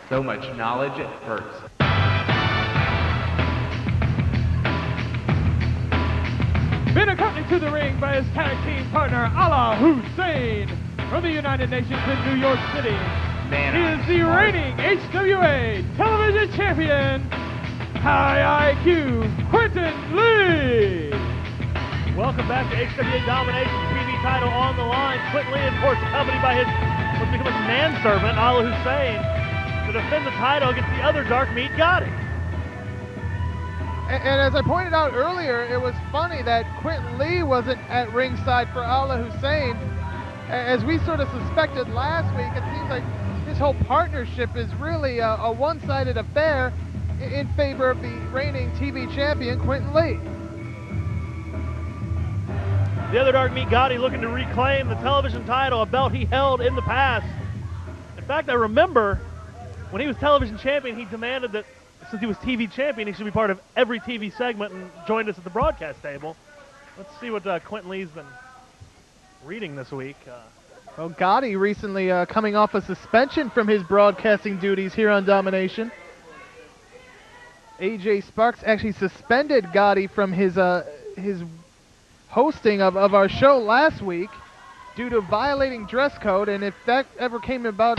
So much knowledge it hurts. Been accompanied to the ring by his tag team partner, Allah Hussein, from the United Nations in New York City. Man, he is the reigning HWA Television Champion, High IQ, Quinten Lee. Welcome back to HWA Domination TV title on the line. Quinten Lee, of course, accompanied by his what's become his manservant, Allah Hussein, to defend the title against the other dark meat, Gotti. And as I pointed out earlier, it was funny that Quinten Lee wasn't at ringside for Allah Hussein. As we sort of suspected last week, it seems like this whole partnership is really a one-sided affair in favor of the reigning TV champion, Quinten Lee. The other dark meat, Gotti, looking to reclaim the television title, a belt he held in the past. In fact, I remember when he was television champion, he demanded that since he was TV champion, he should be part of every TV segment and joined us at the broadcast table. Let's see what Quinten Lee's been reading this week. Well, Gotti recently coming off a suspension from his broadcasting duties here on Domination. AJ Sparks actually suspended Gotti from his hosting of our show last week due to violating dress code, and if that ever came about,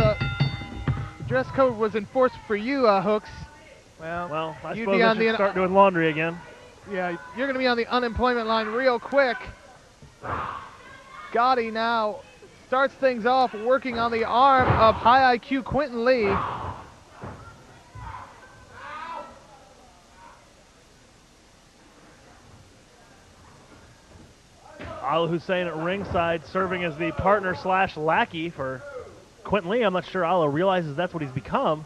dress code was enforced for you, Hooks. Well, I suppose I should start doing laundry again. Yeah, you're going to be on the unemployment line real quick. Gotti now starts things off working on the arm of High IQ Quinten Lee. Allah Hussein at ringside serving as the partner slash lackey for Quinten Lee. I'm not sure Allah realizes that's what he's become.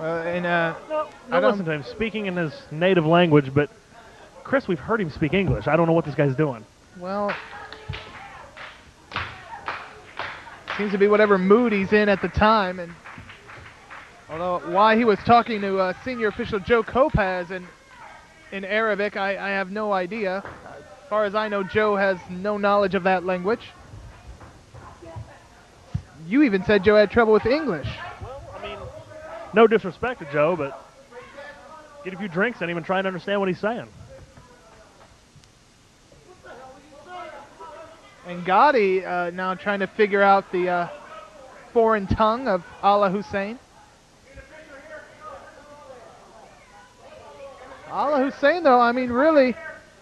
No, I don't listen to him speaking in his native language, but Chris, we've heard him speak English. I don't know what this guy's doing. Well, seems to be whatever mood he's in at the time, and although why he was talking to senior official Joe Kopaz in Arabic, I have no idea. As far as I know, Joe has no knowledge of that language. You even said Joe had trouble with English. Well, I mean, no disrespect to Joe, but get a few drinks and even try and understand what he's saying. And Gotti now trying to figure out the foreign tongue of Allah Hussein. Allah Hussein, though, I mean, really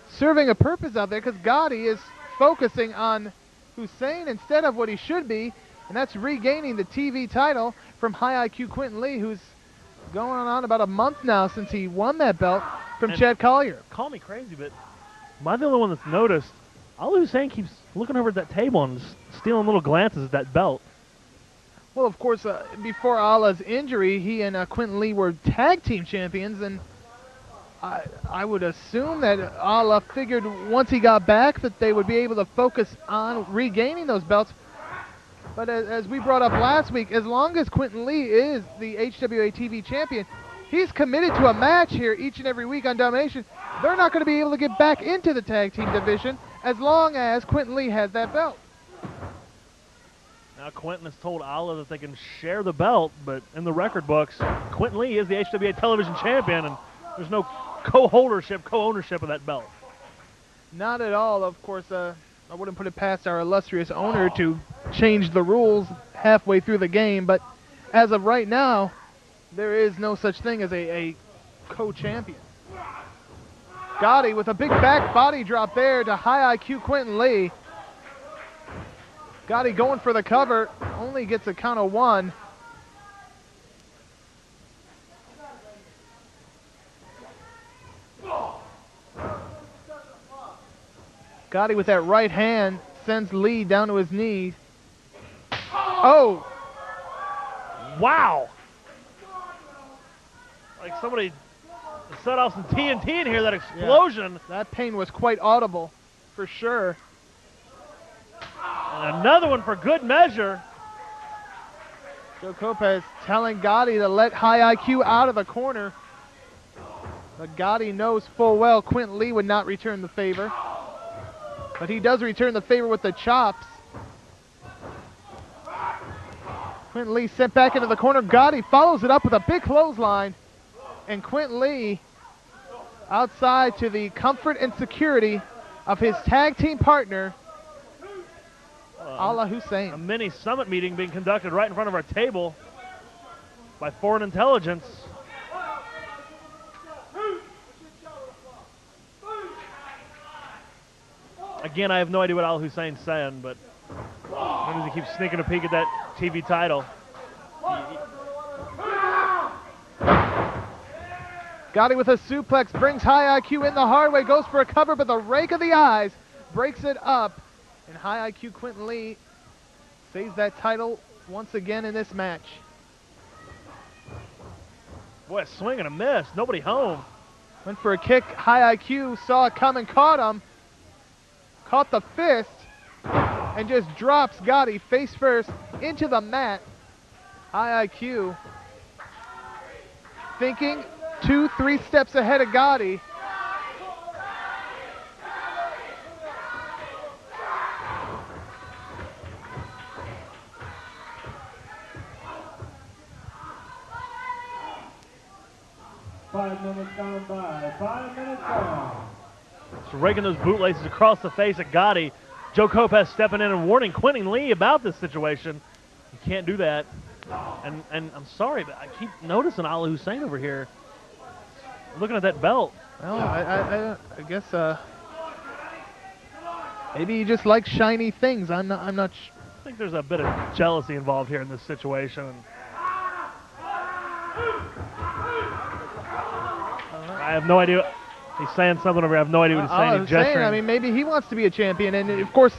serving a purpose out there because Gotti is focusing on Hussein instead of what he should be, and that's regaining the TV title from High IQ Quinten Lee, who's going on about a month now since he won that belt from Chad Collier. Call me crazy, but am I the only one that's noticed Allah Hussein keeps looking over at that table and stealing little glances at that belt? Well, of course, before Allah's injury, he and Quinten Lee were tag team champions, and I would assume that Allah figured once he got back that they would be able to focus on regaining those belts. But as we brought up last week, as long as Quinten Lee is the HWA TV champion, he's committed to a match here each and every week on Domination. They're not going to be able to get back into the tag team division as long as Quinten Lee has that belt. Now Quinten has told Allah that they can share the belt, but in the record books, Quinten Lee is the HWA Television Champion, and there's no co-ownership of that belt. Not at all. Of course, I wouldn't put it past our illustrious owner to change the rules halfway through the game, but as of right now, there is no such thing as a co-champion. Gotti with a big back body drop there to High IQ Quinten Lee. Gotti going for the cover, only gets a count of one. Gotti with that right hand sends Lee down to his knees. Oh! Wow! Like somebody set off some TNT in here, that explosion. Yeah, that pain was quite audible, for sure. And another one for good measure. Joe Kopaz telling Gotti to let High IQ out of the corner. But Gotti knows full well Quinten Lee would not return the favor. But he does return the favor with the chops. Quinten Lee sent back into the corner. Gotti follows it up with a big clothesline. And Quinten Lee outside to the comfort and security of his tag team partner, Allah Hussein. A mini summit meeting being conducted right in front of our table by Foreign Intelligence. Again, I have no idea what Al Hussein's saying, but as long as he keeps sneaking a peek at that TV title. Gotti with a suplex, brings High IQ in the hard way, goes for a cover, but the rake of the eyes breaks it up. And High IQ Quinten Lee saves that title once again in this match. Boy, a swing and a miss. Nobody home. Went for a kick. High IQ saw it coming, caught him. Caught the fist and just drops Gotti face first into the mat. High IQ thinking 2-3 steps ahead of Gotti. Five minutes gone by. 5 minutes gone. Just raking those bootlaces across the face of Gotti. Joe Kopez stepping in and warning Quinten Lee about this situation. You can't do that. And I'm sorry, but I keep noticing Ali Hussein over here. Looking at that belt. Well, I guess maybe he just likes shiny things. I'm not. I think there's a bit of jealousy involved here in this situation. I have no idea. He's saying something over here. I have no idea what he's saying. He's gesturing. I mean, maybe he wants to be a champion. And, of course,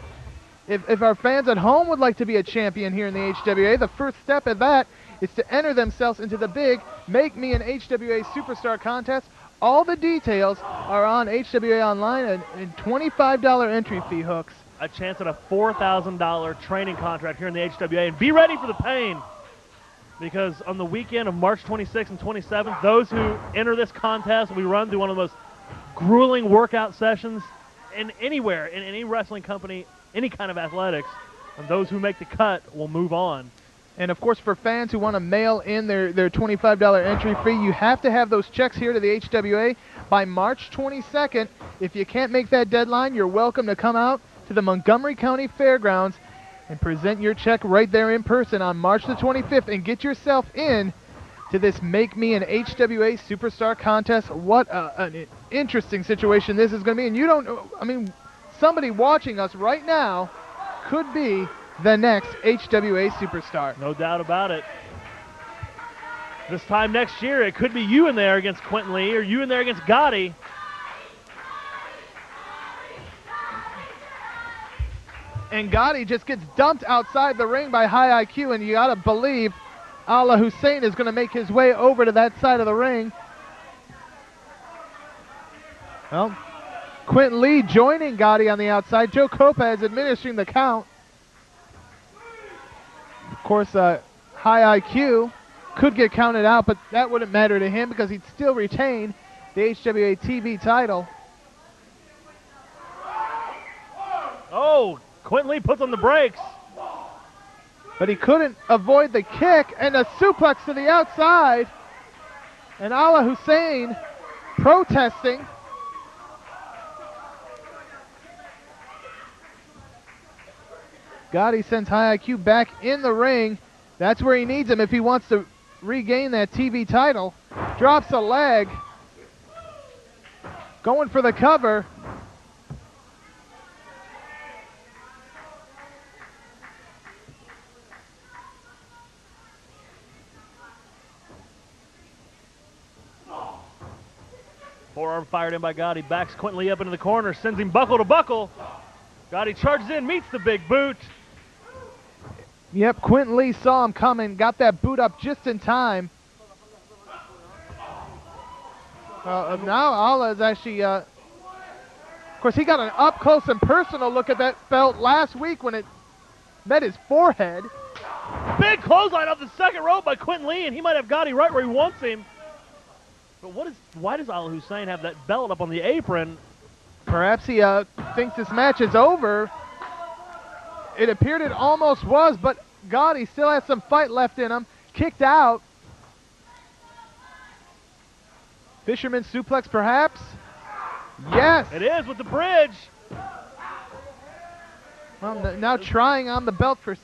if our fans at home would like to be a champion here in the HWA, the first step of that is to enter themselves into the big Make Me an HWA Superstar contest. All the details are on HWA Online and $25 entry fee hooks. A chance at a $4,000 training contract here in the HWA. And be ready for the pain. Because on the weekend of March 26th and 27th, those who enter this contest will be run through one of the most grueling workout sessions in anywhere, in any wrestling company, any kind of athletics. And those who make the cut will move on. And, of course, for fans who want to mail in their $25 entry fee, you have to have those checks here to the HWA by March 22nd. If you can't make that deadline, you're welcome to come out to the Montgomery County Fairgrounds and present your check right there in person on March the 25th and get yourself in to this Make Me an HWA Superstar contest. What an interesting situation this is going to be. And you don't know, I mean, somebody watching us right now could be the next HWA Superstar. No doubt about it. This time next year, it could be you in there against Quinten Lee or you in there against Gotti. And Gotti just gets dumped outside the ring by High IQ, and you got to believe Allah Hussein is going to make his way over to that side of the ring. Well, Quinten Lee joining Gotti on the outside. Joe Kopez administering the count. Of course, High IQ could get counted out, but that wouldn't matter to him because he'd still retain the HWA TV title. Oh, Quinten Lee puts on the brakes. But he couldn't avoid the kick and a suplex to the outside. And Allah Hussein protesting. Gotti sends High IQ back in the ring. That's where he needs him if he wants to regain that TV title. Drops a leg. Going for the cover. Forearm fired in by Gotti. Backs Quinten Lee up into the corner. Sends him buckle to buckle. Gotti charges in. Meets the big boot. Yep, Quinten Lee saw him coming. Got that boot up just in time. Now Allah is actually... of course, he got an up-close and personal look at that belt last week when it met his forehead. Big clothesline off the second rope by Quinten Lee, and he might have Gotti right where he wants him. But why does Al Hussein have that belt up on the apron? Perhaps he thinks this match is over. It appeared it almost was, but Gotti still has some fight left in him. Kicked out. Fisherman suplex perhaps? Yes! It is with the bridge. Well, now trying on the belt for...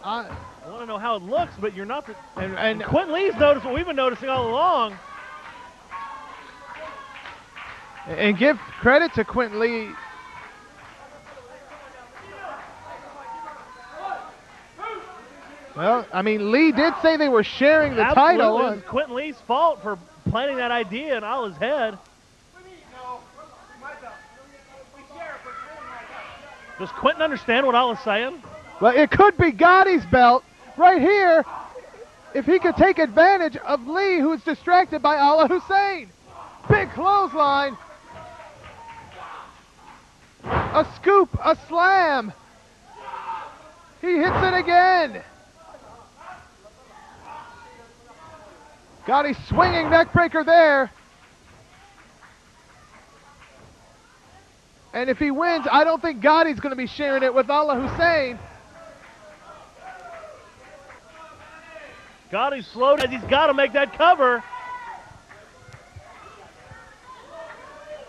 I want to know how it looks, but you're not... and Quinten Lee's noticed what we've been noticing all along. And give credit to Quinten Lee. Well, I mean, Lee did say they were sharing the title. Absolutely. It was Quinten Lee's fault for planting that idea in Allah's head. Does Quinten understand what Allah's saying? Well, it could be Gotti's belt right here if he could take advantage of Lee, who's distracted by Allah Hussein. Big clothesline. A scoop, a slam. He hits it again. Gotti swinging neckbreaker there. And if he wins, I don't think Gotti's going to be sharing it with Allah Hussein. Gotti's slow as he's got to make that cover.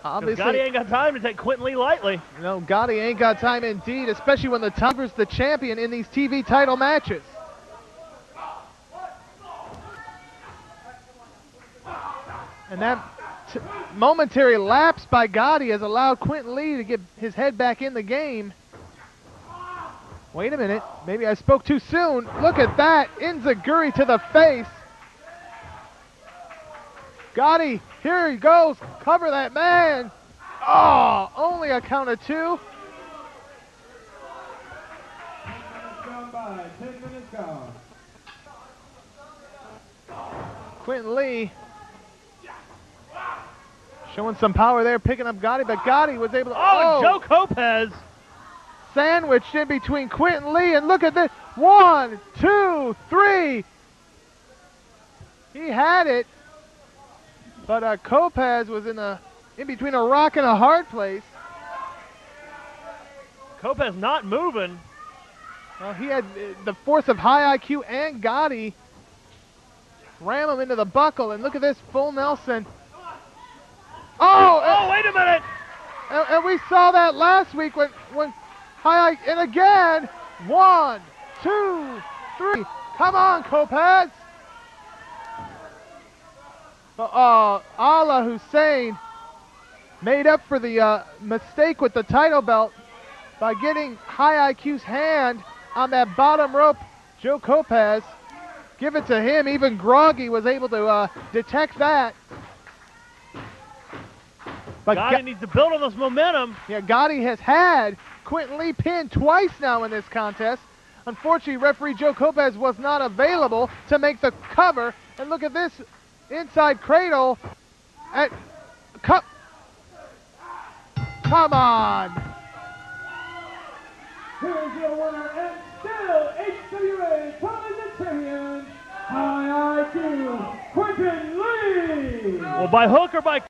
Obviously, Gotti ain't got time to take Quinten Lee lightly. No, Gotti ain't got time indeed, especially when the Tiger's the champion in these TV title matches. And that momentary lapse by Gotti has allowed Quinten Lee to get his head back in the game. Wait a minute, maybe I spoke too soon. Look at that, Enziguri to the face. Gotti, here he goes, cover that man. Oh, only a count of two. 10 minutes gone. Quinten Lee showing some power there, picking up Gotti, but Gotti was able to... Oh, Joe Lopez. Sandwiched in between Quinten Lee, and look at this. 1, 2, 3. He had it, but Lopez was in between a rock and a hard place. Lopez not moving. Well, he had the force of high IQ and Gotti ram him into the buckle, and look at this, full Nelson. Oh, wait a minute. And we saw that last week when high, and again, 1, 2, 3. Come on, Lopez. Allah Hussein made up for the mistake with the title belt by getting High IQ's hand on that bottom rope. Joe Lopez, give it to him. Even Groggy was able to detect that. But Gotti needs to build on this momentum. Yeah, Gotti has had Quinten Lee pinned twice now in this contest. Unfortunately, referee Joe Lopez was not available to make the cover. And look at this inside cradle. Come on. Here's your winner and still HWA Television Champion, High IQ, Quinten Lee. Well, by hook or by